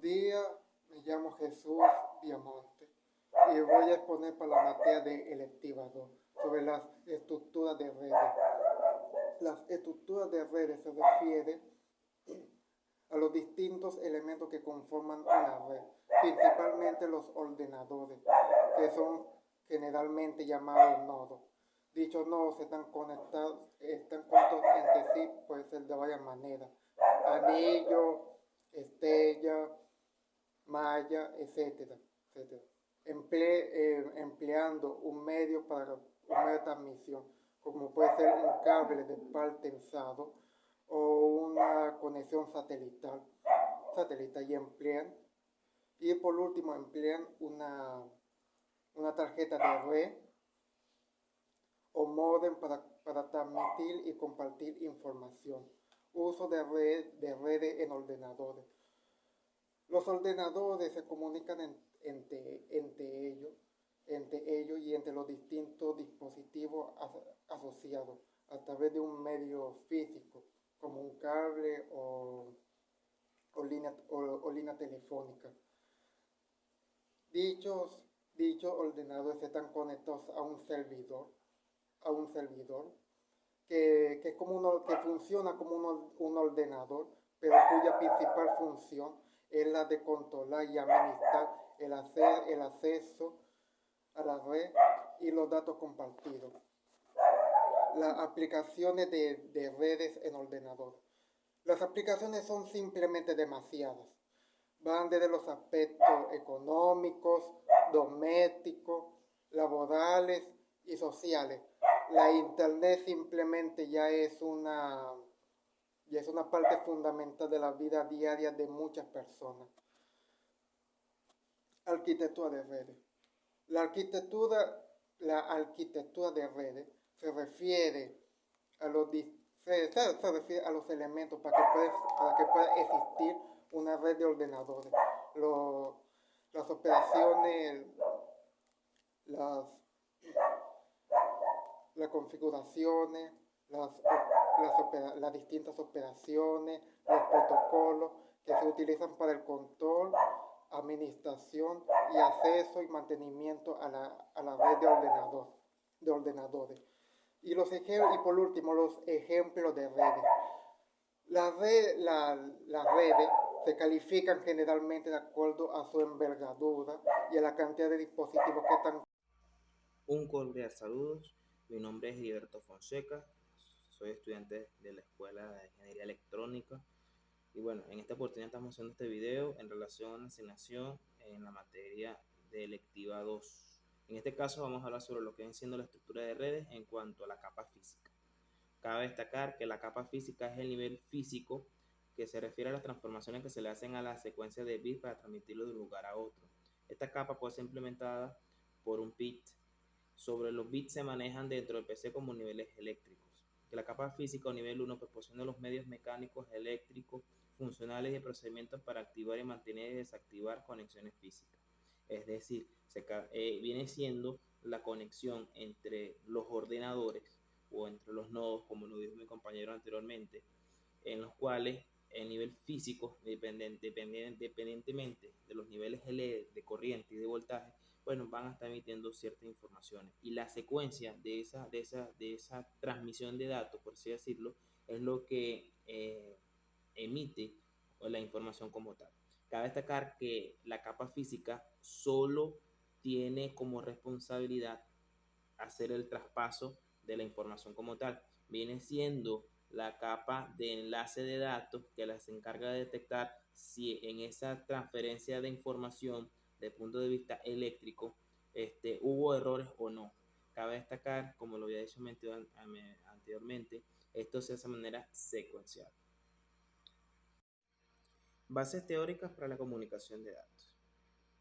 días, me llamo Jesús Diamante y voy a exponer para la materia de electiva 2 sobre las estructuras de redes. Las estructuras de redes se refieren a los distintos elementos que conforman una red, principalmente los ordenadores, que son generalmente llamados nodos. Dichos nodos están conectados entre sí, puede ser de varias maneras: anillo, estrella, malla, etcétera, etcétera. Empleando un medio de transmisión, como puede ser un cable de par tensado o una conexión satelital, y por último emplean una tarjeta de red o modem para transmitir y compartir información. Uso de redes en ordenadores. Los ordenadores se comunican entre ellos y entre los distintos dispositivos asociados a través de un medio físico, como un cable o línea telefónica. Dichos ordenadores están conectados a un servidor que funciona como un ordenador, pero cuya principal función es la de controlar y administrar el acceso a la red y los datos compartidos. Las aplicaciones de redes en ordenador. Las aplicaciones son simplemente demasiadas. Van desde los aspectos económicos, domésticos, laborales y sociales. La internet simplemente ya es una parte fundamental de la vida diaria de muchas personas. Arquitectura de redes. La arquitectura de redes se refiere a los elementos para que pueda existir una red de ordenadores. Las operaciones, las configuraciones, las distintas operaciones, los protocolos que se utilizan para el control, administración y acceso y mantenimiento a la red de ordenadores. Y por último, los ejemplos de redes. Las redes se califican generalmente de acuerdo a su envergadura y a la cantidad de dispositivos que están. Un cordial saludos, mi nombre es Heriberto Fonseca, soy estudiante de la Escuela de Ingeniería Electrónica y bueno, en esta oportunidad estamos haciendo este video en relación a una asignación en la materia de electiva 2. En este caso vamos a hablar sobre lo que viene siendo la estructura de redes en cuanto a la capa física. Cabe destacar que la capa física es el nivel físico que se refiere a las transformaciones que se le hacen a la secuencia de bits para transmitirlo de un lugar a otro. Esta capa puede ser implementada por un bit. Sobre los bits se manejan dentro del PC como niveles eléctricos. Que la capa física o nivel 1 proporciona los medios mecánicos, eléctricos, funcionales y procedimientos para activar y mantener y desactivar conexiones físicas. Es decir, viene siendo la conexión entre los ordenadores o entre los nodos, como lo dijo mi compañero anteriormente, en los cuales el nivel físico, independientemente de los niveles de corriente y de voltaje, bueno, van a estar emitiendo ciertas informaciones y la secuencia de esa transmisión de datos, por así decirlo, es lo que emite la información como tal. Cabe destacar que la capa física solo tiene como responsabilidad hacer el traspaso de la información como tal. Viene siendo la capa de enlace de datos que se encarga de detectar si en esa transferencia de información desde el punto de vista eléctrico hubo errores o no. Cabe destacar, como lo había dicho anteriormente, esto se hace de manera secuencial. Bases teóricas para la comunicación de datos.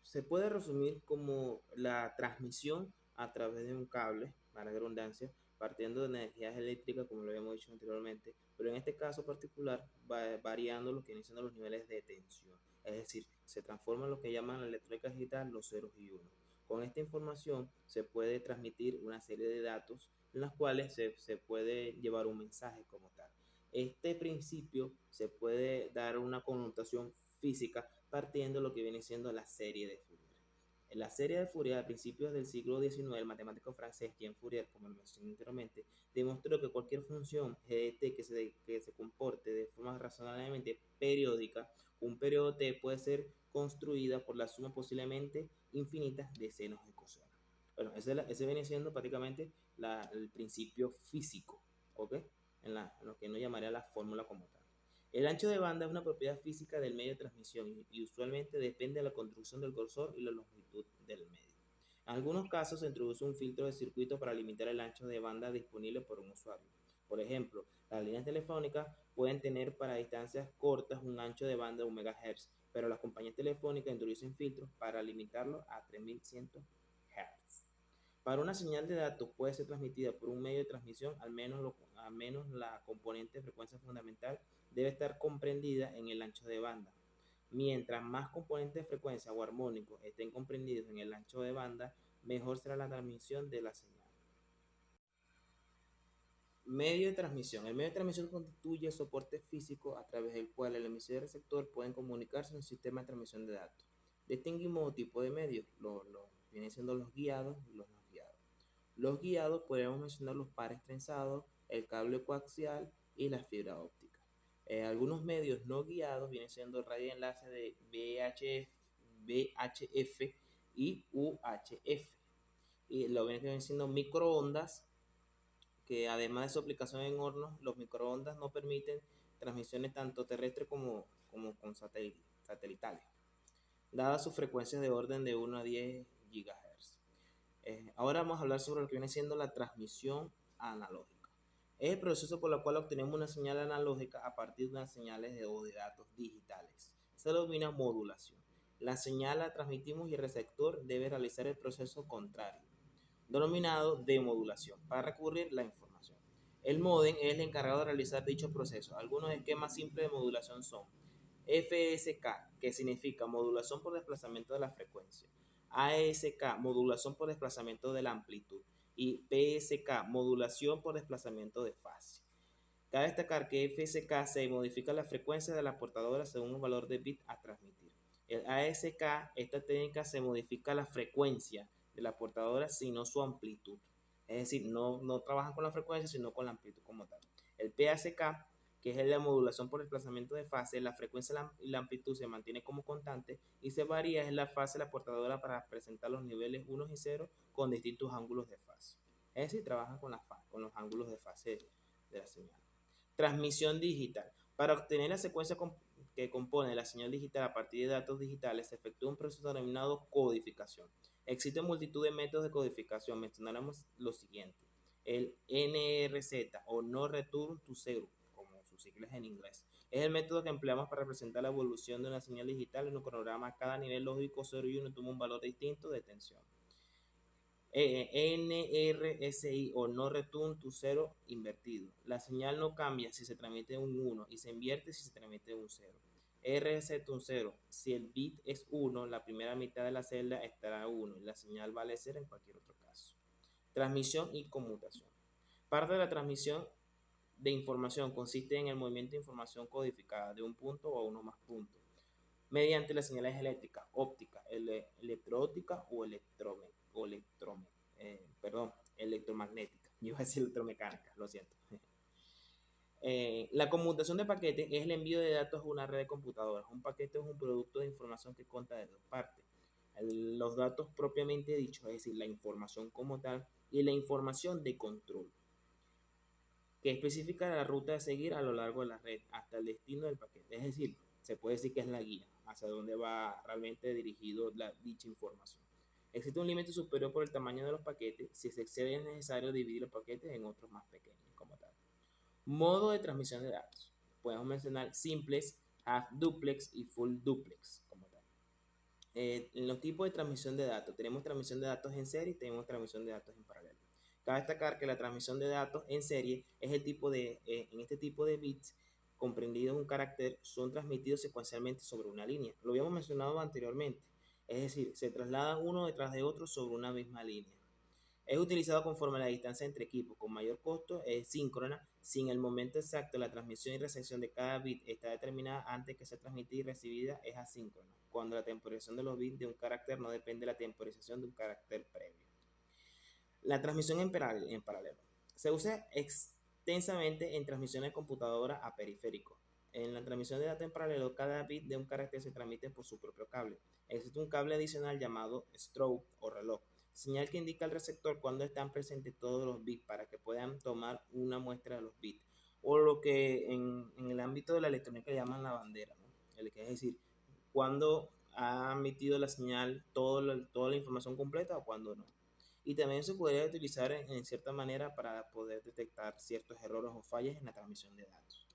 Se puede resumir como la transmisión a través de un cable, para la redundancia, partiendo de energías eléctricas, como lo habíamos dicho anteriormente, pero en este caso particular va variando lo que inician los niveles de tensión. Es decir, se transforma en lo que llaman la electrónica digital los ceros y unos. Con esta información se puede transmitir una serie de datos en las cuales se puede llevar un mensaje como tal. Este principio se puede dar una connotación física partiendo de lo que viene siendo la serie de Fourier. En la serie de Fourier, a principios del siglo XIX, el matemático francés Jean Fourier, como lo mencioné anteriormente, demostró que cualquier función GT que se comporte de forma razonablemente periódica, un periodo T puede ser construida por la suma posiblemente infinita de senos y cosenos. Bueno, ese viene siendo prácticamente el principio físico, ¿ok? En lo que no llamaría la fórmula como tal. El ancho de banda es una propiedad física del medio de transmisión y usualmente depende de la construcción del grosor y la longitud del medio. En algunos casos se introduce un filtro de circuito para limitar el ancho de banda disponible por un usuario. Por ejemplo, las líneas telefónicas pueden tener para distancias cortas un ancho de banda de 1 MHz, pero las compañías telefónicas introducen filtros para limitarlo a 3100 Hz. Para una señal de datos puede ser transmitida por un medio de transmisión, al menos la componente de frecuencia fundamental debe estar comprendida en el ancho de banda. Mientras más componentes de frecuencia o armónicos estén comprendidos en el ancho de banda, mejor será la transmisión de la señal. Medio de transmisión. El medio de transmisión constituye el soporte físico a través del cual el emisor y el receptor pueden comunicarse en un sistema de transmisión de datos. Distinguimos dos tipos de medios, vienen siendo los guiados y los no guiados. Los guiados podemos mencionar los pares trenzados, el cable coaxial y la fibra óptica. Algunos medios no guiados vienen siendo el radio de enlace de VHF y UHF. Y lo vienen siendo microondas, que además de su aplicación en hornos, los microondas no permiten transmisiones tanto terrestres como con satelitales, dadas sus frecuencias de orden de 1 a 10 GHz. Ahora vamos a hablar sobre lo que viene siendo la transmisión analógica. Es el proceso por el cual obtenemos una señal analógica a partir de unas señales o de datos digitales. Se denomina modulación. La señal la transmitimos y el receptor debe realizar el proceso contrario, denominado demodulación, para recurrir la información. El módem es el encargado de realizar dicho proceso. Algunos esquemas simples de modulación son FSK, que significa modulación por desplazamiento de la frecuencia, ASK, modulación por desplazamiento de la amplitud, y PSK, modulación por desplazamiento de fase. Cabe destacar que FSK se modifica la frecuencia de la portadora según un valor de bit a transmitir. El ASK, esta técnica se modifica la frecuencia de la portadora sino su amplitud. Es decir, no trabajan con la frecuencia sino con la amplitud como tal. El PASK, que es la modulación por desplazamiento de fase, la frecuencia y la amplitud se mantiene como constante y se varía en la fase de la portadora para presentar los niveles 1 y 0 con distintos ángulos de fase. Es decir, trabajan con los ángulos de fase de la señal. Transmisión digital. Para obtener la secuencia que compone la señal digital a partir de datos digitales se efectúa un proceso denominado codificación. Existen multitud de métodos de codificación. Mencionaremos lo siguiente: el NRZ o No Return to Zero, como sus siglas en inglés. Es el método que empleamos para representar la evolución de una señal digital en un cronograma. Cada nivel lógico 0 y 1 toma un valor distinto de tensión. NRSI o No Return to Zero invertido. La señal no cambia si se transmite un 1 y se invierte si se transmite un 0. RZ un 0. Si el bit es 1, la primera mitad de la celda estará 1 y la señal vale 0 en cualquier otro caso. Transmisión y conmutación. Parte de la transmisión de información consiste en el movimiento de información codificada de un punto a uno más puntos mediante las señales eléctricas, ópticas, electroóptica o electromagnética. Yo iba a decir electromecánica, lo siento. La conmutación de paquetes es el envío de datos a una red de computadoras. Un paquete es un producto de información que consta de dos partes: los datos propiamente dichos, es decir, la información como tal, y la información de control, que especifica la ruta a seguir a lo largo de la red hasta el destino del paquete. Es decir, se puede decir que es la guía hacia dónde va realmente dirigido dicha información. Existe un límite superior por el tamaño de los paquetes. Si se excede, es necesario dividir los paquetes en otros más pequeños como tal. Modo de transmisión de datos. Podemos mencionar simples, half duplex y full duplex como tal. En los tipos de transmisión de datos, tenemos transmisión de datos en serie y tenemos transmisión de datos en paralelo. Cabe destacar que la transmisión de datos en serie es el tipo en este tipo de bits comprendidos en un carácter son transmitidos secuencialmente sobre una línea. Lo habíamos mencionado anteriormente. Es decir, se trasladan uno detrás de otro sobre una misma línea. Es utilizado conforme la distancia entre equipos, con mayor costo es síncrona, si en el momento exacto la transmisión y recepción de cada bit está determinada antes que sea transmitida y recibida es asíncrona, cuando la temporización de los bits de un carácter no depende de la temporización de un carácter previo. La transmisión en paralelo. Se usa extensamente en transmisiones de computadora a periféricos. En la transmisión de datos en paralelo, cada bit de un carácter se transmite por su propio cable. Existe un cable adicional llamado strobe o reloj, señal que indica al receptor cuando están presentes todos los bits para que puedan tomar una muestra de los bits, o lo que en el ámbito de la electrónica llaman la bandera, ¿no? Es decir, cuando ha emitido la señal toda la información completa o cuando no. Y también se podría utilizar en cierta manera para poder detectar ciertos errores o fallas en la transmisión de datos.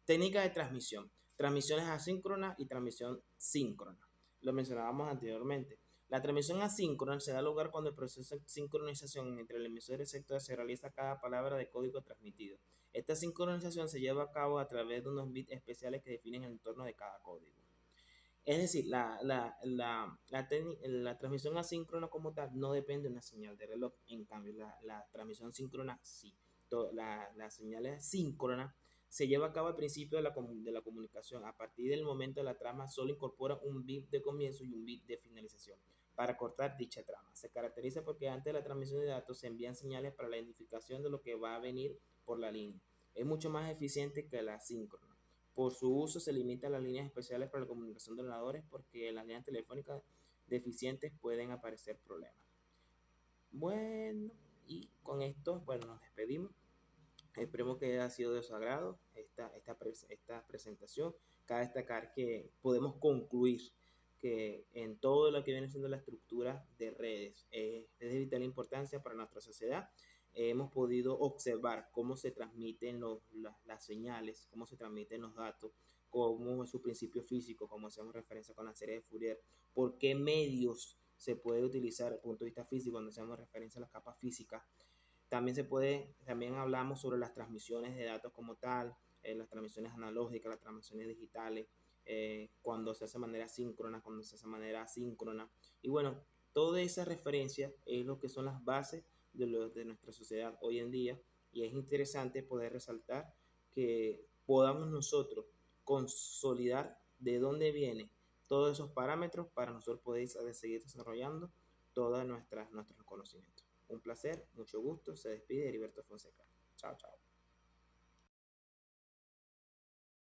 Técnica de transmisión. Transmisiones asíncronas y transmisión síncrona. Lo mencionábamos anteriormente. La transmisión asíncrona se da lugar cuando el proceso de sincronización entre el emisor y el receptor se realiza cada palabra de código transmitido. Esta sincronización se lleva a cabo a través de unos bits especiales que definen el entorno de cada código. Es decir, la transmisión asíncrona como tal no depende de una señal de reloj. En cambio, la transmisión síncrona sí. La señal asíncrona se lleva a cabo al principio de la comunicación. A partir del momento de la trama solo incorpora un bit de comienzo y un bit de finalización para cortar dicha trama. Se caracteriza porque antes de la transmisión de datos se envían señales para la identificación de lo que va a venir por la línea. Es mucho más eficiente que la asíncrona. Por su uso se limitan las líneas especiales para la comunicación de ordenadores porque en las líneas telefónicas deficientes pueden aparecer problemas. Bueno, y con esto, bueno, nos despedimos. Esperemos que haya sido de su agrado esta presentación. Cabe destacar que podemos concluir que en todo lo que viene siendo la estructura de redes es de vital importancia para nuestra sociedad. Hemos podido observar cómo se transmiten las señales, cómo se transmiten los datos, cómo es su principio físico, como hacemos referencia con la serie de Fourier, por qué medios se puede utilizar desde el punto de vista físico cuando hacemos referencia a las capas físicas. También hablamos sobre las transmisiones de datos como tal, las transmisiones analógicas, las transmisiones digitales, cuando se hace de manera síncrona, cuando se hace de manera asíncrona. Y bueno, toda esa referencia es lo que son las bases de nuestra sociedad hoy en día, y es interesante poder resaltar que podamos nosotros consolidar de dónde vienen todos esos parámetros para nosotros poder seguir desarrollando todos nuestros conocimientos. Un placer, mucho gusto. Se despide Heriberto Fonseca. Chao, chao.